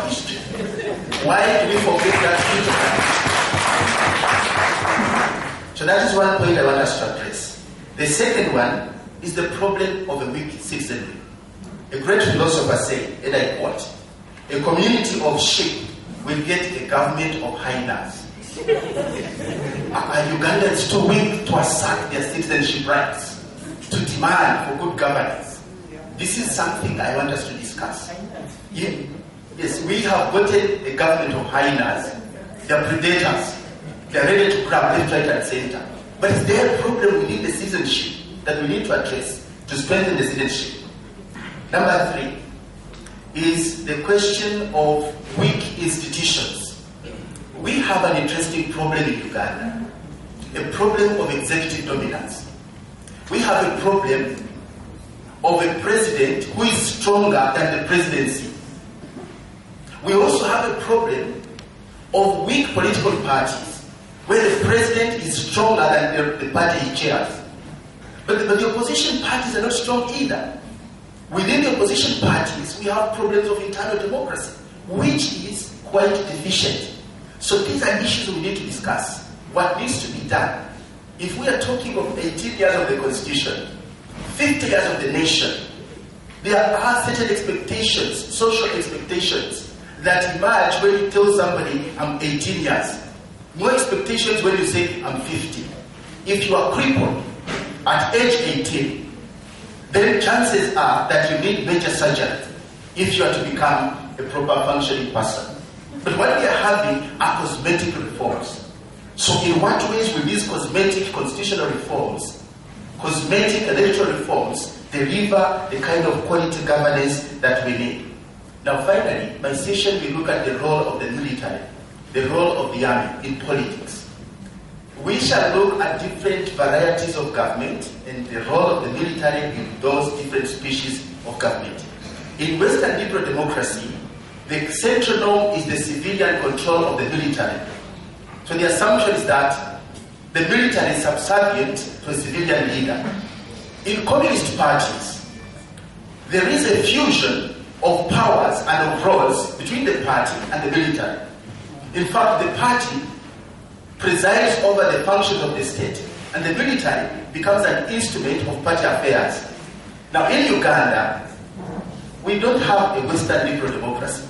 history. Why do we forget that history? So that is one point I want us to address. The second one is the problem of a weak citizenry. A great philosopher said, and I quote, "A community of sheep will get a government of hyenas." Are Ugandans too weak to assert their citizenship rights, to demand for good governance? This is something I want us to discuss. Yes, we have gotten a government of hyenas. They are predators. They are ready to grab left, right, and center. But is there a problem within the citizenship that we need to address to strengthen the citizenship? Number 3 is the question of weak institutions. We have an interesting problem in Uganda, a problem of executive dominance. We have a problem of a president who is stronger than the presidency. We also have a problem of weak political parties, where the president is stronger than the party he chairs. But the opposition parties are not strong either. Within the opposition parties, we have problems of internal democracy, which is quite deficient. So these are issues we need to discuss. What needs to be done? If we are talking of 18 years of the Constitution, 50 years of the nation, there are certain expectations, social expectations, that emerge when you tell somebody, I'm 18 years. More expectations when you say, I'm 50. If you are crippled at age 18, then chances are that you need major surgery if you are to become a proper functioning person. But what we are having are cosmetic reforms. So in what ways will these cosmetic constitutional reforms, cosmetic electoral reforms, deliver the kind of quality governance that we need? Now finally, my session will look at the role of the military, the role of the army in politics. We shall look at different varieties of government and the role of the military in those different species of government. In Western liberal democracy, the central norm is the civilian control of the military. So the assumption is that the military is subservient to a civilian leader. In communist parties, there is a fusion of powers and of roles between the party and the military. In fact, the party presides over the functions of the state, and the military becomes an instrument of party affairs. Now in Uganda, we don't have a Western liberal democracy.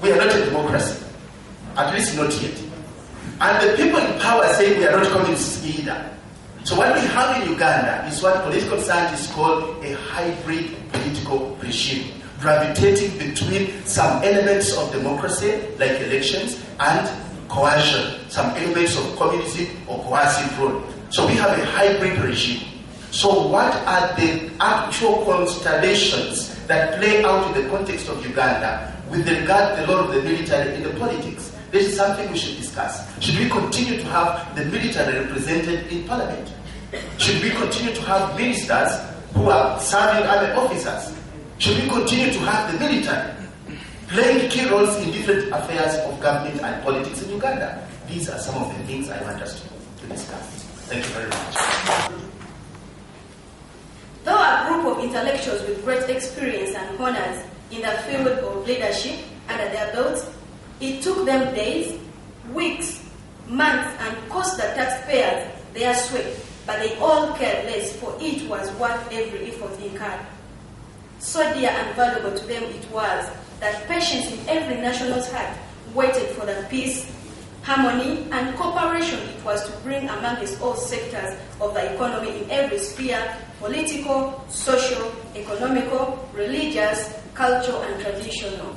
We are not a democracy, at least not yet. And the people in power say we are not communists either. So what we have in Uganda is what political scientists call a hybrid political regime, gravitating between some elements of democracy, like elections, and coercion, some elements of communism or coercive rule. So we have a hybrid regime. So what are the actual constellations that play out in the context of Uganda with regard to the role of the military in the politics? This is something we should discuss. Should we continue to have the military represented in parliament? Should we continue to have ministers who are serving army officers? Should we continue to have the military playing key roles in different affairs of government and politics in Uganda? These are some of the things I want us to discuss. Thank you very much. Though a group of intellectuals with great experience and honors in the field of leadership under their belts, it took them days, weeks, months, and cost the taxpayers their sweat, but they all cared less, for it was worth every effort incurred. So dear and valuable to them it was that patience in every national's heart waited for the peace, harmony, and cooperation it was to bring amongst all sectors of the economy in every sphere: political, social, economical, religious, cultural, and traditional.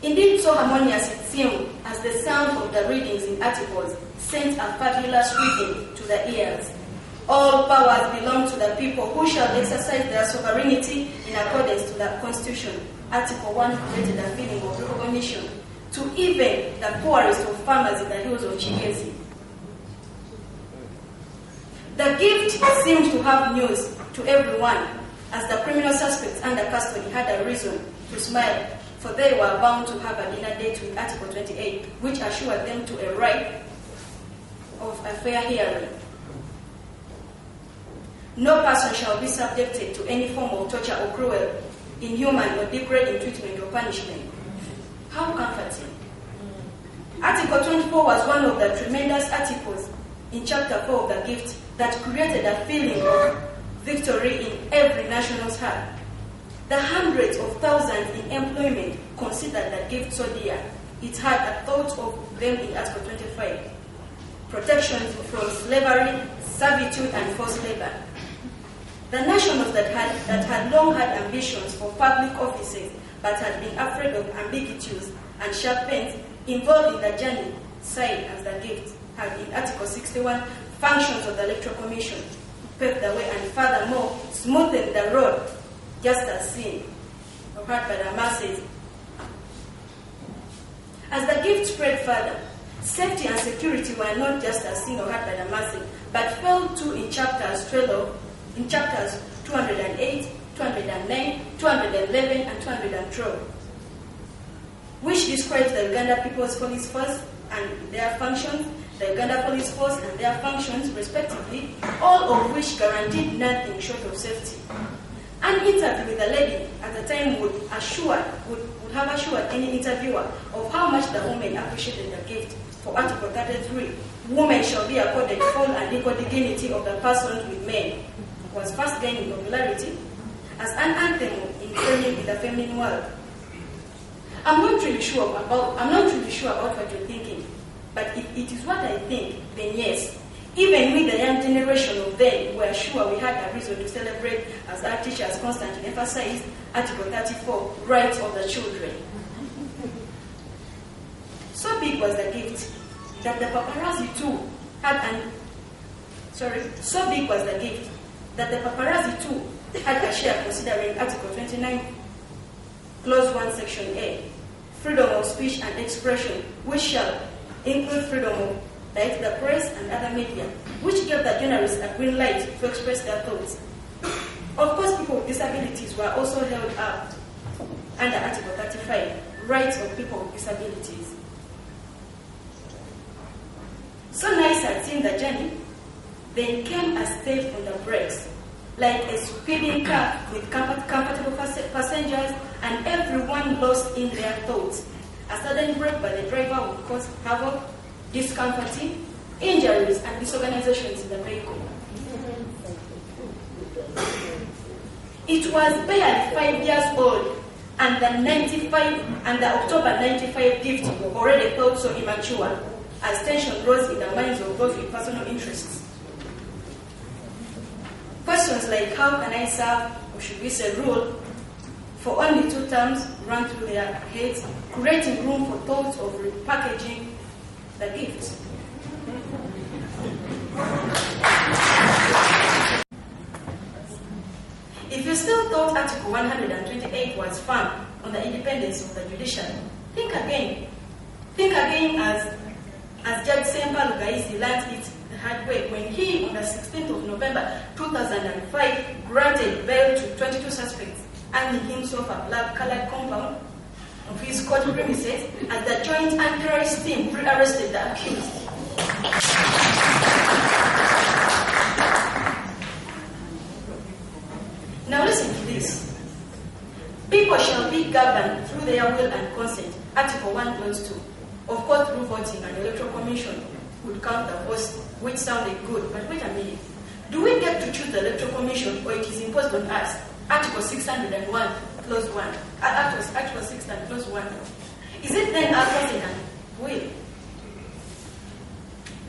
Indeed, so harmonious it seemed as the sound of the readings in articles sent a fabulous reading to the ears. All powers belong to the people, who shall exercise their sovereignty in accordance to the Constitution. Article 1 created a feeling of recognition to even the poorest of farmers in the hills of Chigezi. The gift seemed to have news to everyone, as the criminal suspects under custody had a reason to smile, for they were bound to have a dinner date with Article 28, which assured them to a right of a fair hearing. No person shall be subjected to any form of torture or inhuman or degrading treatment or punishment. How comforting. Article 24 was one of the tremendous articles in Chapter 4 of the Gift that created a feeling of victory in every national's heart. The hundreds of thousands in employment considered the gift so dear. It had a thought of them in Article 25. Protections from slavery, servitude, and forced labor. The nationals that had long had ambitions for public offices but had been afraid of ambiguities and sharp pains involved in the journey, cited as the gift, had in Article 61 functions of the Electoral Commission, paved the way and furthermore smoothened the road, just as seen or heard by the masses. As the gift spread further, safety and security were not just as seen or heard by the masses, but fell too in chapters 208, 209, 211, and 212, which describes the Uganda People's Police Force and their functions, the Uganda Police Force and their functions, respectively, all of which guaranteed nothing short of safety. An interview with a lady at the time would have assured any interviewer of how much the women appreciated the gift. For Article 33, women shall be accorded full and equal dignity of the persons with men, was first gaining popularity as an anthem in the feminine world. I'm not really sure about what you're thinking, but if it is what I think, then yes. Even with the young generation of then, we are sure we had a reason to celebrate, as our teachers constantly emphasized, Article 34, rights of the children. So big was the gift that the paparazzi too so big was the gift that the paparazzi too had a share considering Article 29, Clause 1, Section A, freedom of speech and expression, which shall include freedom of the press and other media, which gave the journalists a green light to express their thoughts. Of course, people with disabilities were also held up under Article 35, rights of people with disabilities. So nice had seen the journey, then came a step on the brakes, like a speeding car with comfortable passengers and everyone lost in their thoughts. A sudden break by the driver would cause havoc, discomforting, injuries, and disorganizations in the vehicle. It was barely 5 years old, and the October 95 gift already felt so immature, as tension rose in the minds of those with personal interests. Questions like how can I serve, or should we say rule, for only 2 terms ran through their heads, creating room for thoughts of repackaging the gift. If you still thought Article 128 was firm on the independence of the judiciary, think again. Think again as Judge Sempa Lugaizi learned it the hard way when he, on the 16th of November 2005, granted bail to 22 suspects, earning himself a black-colored compound of his court premises as the Joint Anti-Terrorist Team pre-arrested the accused. Now listen to this. People shall be governed through their will and consent, Article 1, Clause 2. Of course, through voting and Electoral Commission would count the votes, which sounded good, but wait a minute. Do we get to choose the Electoral Commission or it is imposed on us? Article 601, Clause 1. Article 600, Clause 1. Is it then our president will?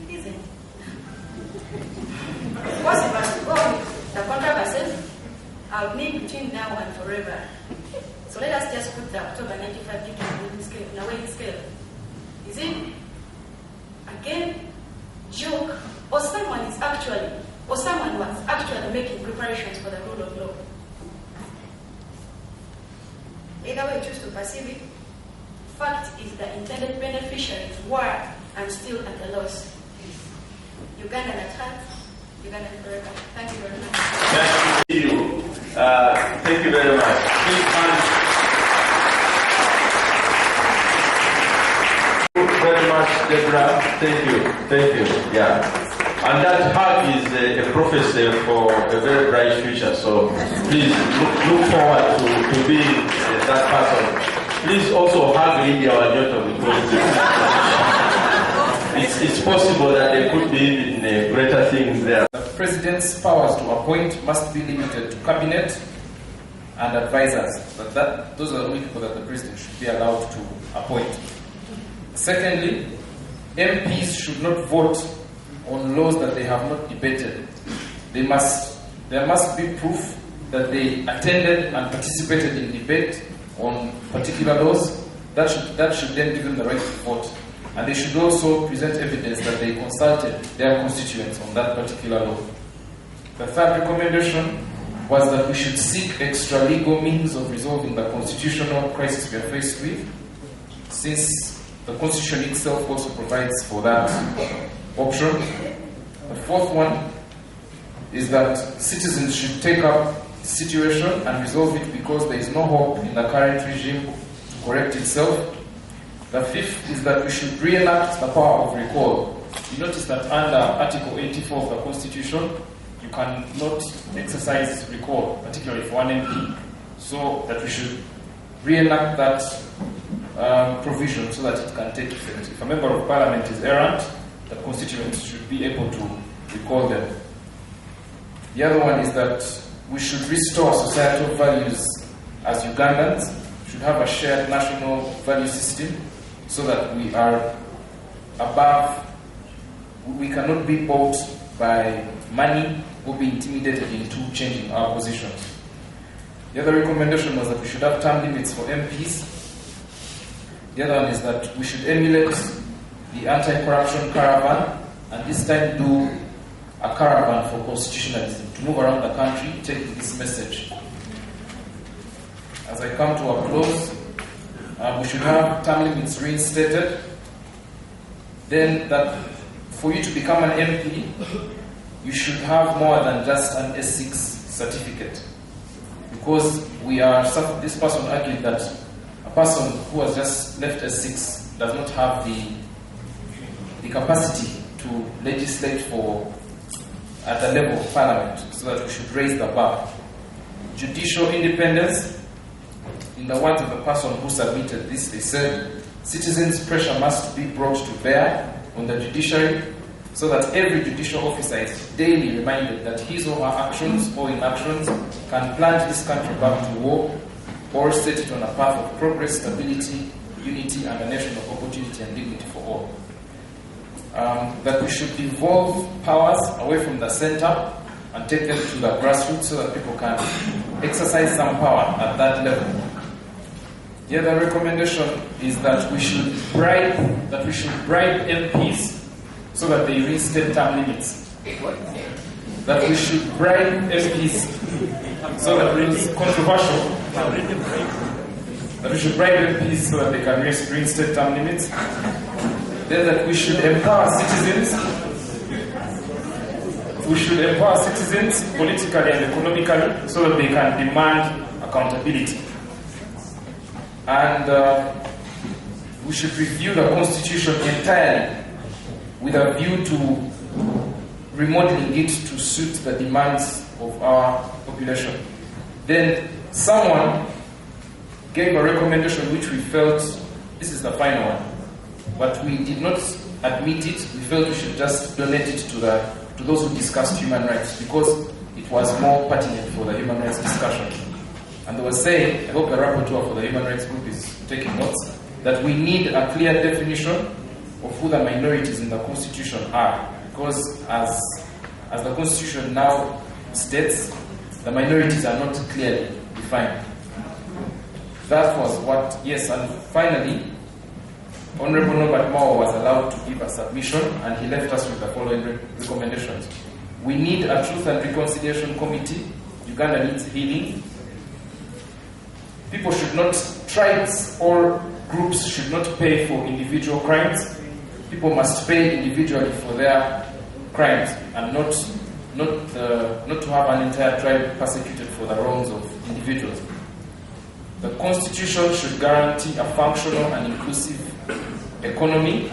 It isn't. What's it must go with the controversy? I'll need between now and forever. So let us just put the October 95 gift in a weighing scale. Is it, again, joke, or someone was actually making preparations for the rule of law? Either way you choose to perceive it, fact is the intended beneficiaries were and still at a loss. Uganda at heart, Uganda forever. Thank you very much. Thank you. Thank you very much. Very much, Deborah. Thank you. Yeah. And that hug is a prophecy for a very bright future. So please look forward to being that person. Please also hug India Wanyoto, because it's possible that there could be even greater things there. The President's powers to appoint must be limited to cabinet and advisors. But those are the only people that the President should be allowed to appoint. Secondly, MPs should not vote on laws that they have not debated. There must be proof that they attended and participated in debate on particular laws. That should then give them the right to vote. And they should also present evidence that they consulted their constituents on that particular law. The third recommendation was that we should seek extra legal means of resolving the constitutional crisis we are faced with, since the Constitution itself also provides for that option. The fourth one is that citizens should take up the situation and resolve it because there is no hope in the current regime to correct itself. The fifth is that we should reenact the power of recall. You notice that under Article 84 of the Constitution, you cannot exercise recall, particularly for an MP. So that we should reenact that provision so that it can take effect. If a member of parliament is errant, the constituents should be able to recall them. The other one is that we should restore societal values as Ugandans. We should have a shared national value system so that we are above, we cannot be bought by money or be intimidated into changing our positions. The other recommendation was that we should have term limits for MPs. The other one is that we should emulate the anti-corruption caravan, and this time do a caravan for constitutionalism, to move around the country taking this message. As I come to a close, we should have term limits reinstated. Then that for you to become an MP, you should have more than just an S6 certificate. Because this person argued that a person who has just left S6 does not have the capacity to legislate at the level of parliament, so that we should raise the bar. Judicial independence, in the words of the person who submitted this, they said, citizens' pressure must be brought to bear on the judiciary so that every judicial officer is daily reminded that his or her actions or inactions can plunge this country back to war or set it on a path of progress, stability, unity, and a nation of opportunity and dignity for all. That we should devolve powers away from the center and take them to the grassroots so that people can exercise some power at that level. The other recommendation is that we should bribe MPs so that they reinstate term limits. That we should bribe MPs so that it's controversial. That we should bribe MPs so that they can reinstate term limits. Then that we should empower citizens. We should empower citizens politically and economically so that they can demand accountability. And we should review the Constitution entirely with a view to remodeling it to suit the demands of our population. Then someone gave a recommendation which we felt, this is the final one, but we did not admit it. We felt we should just donate it to those who discussed human rights because it was more pertinent for the human rights discussion. And they were saying, I hope the rapporteur for the human rights group is taking notes, that we need a clear definition of who the minorities in the Constitution are, because as the Constitution now states, the minorities are not clearly defined. That was what, yes, and finally, Honorable Norbert Mao was allowed to give a submission, and he left us with the following recommendations. We need a Truth and Reconciliation Committee. Uganda needs healing. People should not, tribes or groups should not pay for individual crimes. People must pay individually for their crimes, and not to have an entire tribe persecuted for the wrongs of individuals. The Constitution should guarantee a functional and inclusive economy.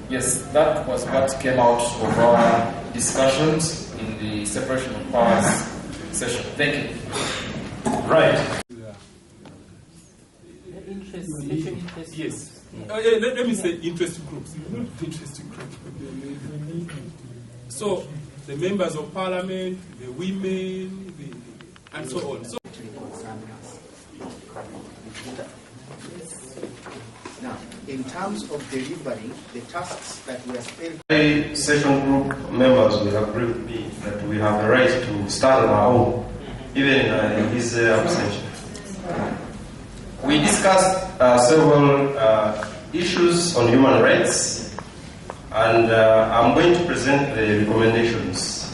Yes, that was what came out of our discussions in the separation of powers session. Thank you. Right. Yes. Let me say interest groups. Interest groups. So the members of parliament, the women, and so on. So now, in terms of delivering the tasks that we are spending, Session group members will agree with me that we have the right to stand on our own, even in his abstention. We discussed several issues on human rights, and I'm going to present the recommendations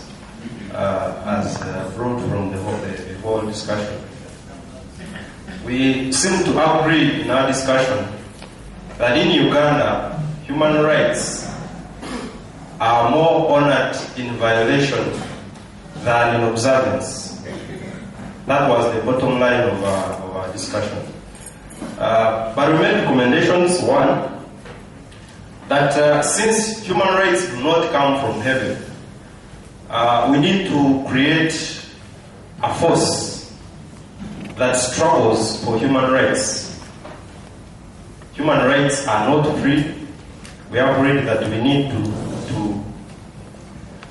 as brought from the whole discussion. We seem to agree in our discussion that in Uganda, human rights are more honored in violation than in observance. That was the bottom line of our discussion. But we made recommendations. One, that since human rights do not come from heaven, we need to create a force that struggles for human rights. Human rights are not free. We agreed that we need to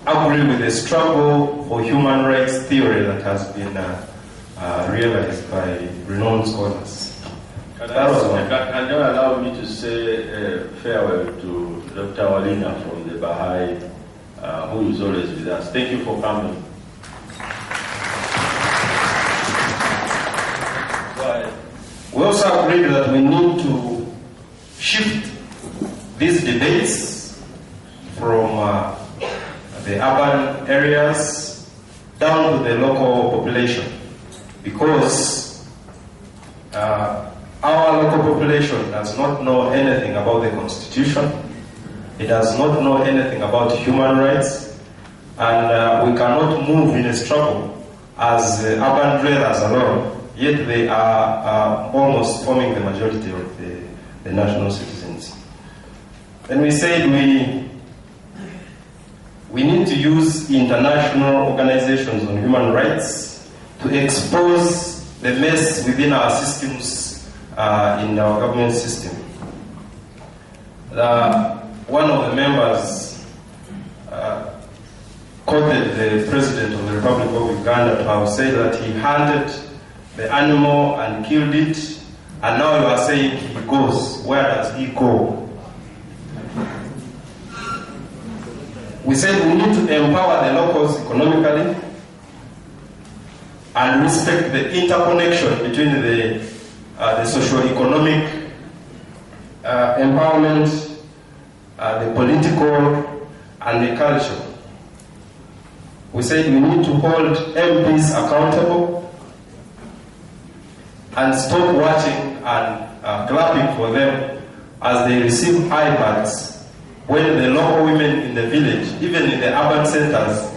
agree with the struggle for human rights theory that has been realized by renowned scholars. Can you allow me to say farewell to Dr. Walina from the Baha'i, who is always with us. Thank you for coming. We also agreed that we need to shift these debates from the urban areas down to the local population, because our local population does not know anything about the Constitution. It does not know anything about human rights, and we cannot move in a struggle as urban dwellers alone, yet they are almost forming the majority of the national citizens. Then we said we need to use international organizations on human rights to expose the mess within our systems, in our government system. One of the members quoted the President of the Republic of Uganda to have said that he hunted the animal and killed it, and now you are saying he goes. Where does he go? We said we need to empower the locals economically and respect the interconnection between the socio-economic empowerment, the political, and the culture. We said we need to hold MPs accountable and stop watching and clapping for them as they receive iPads when the local women in the village, even in the urban centers,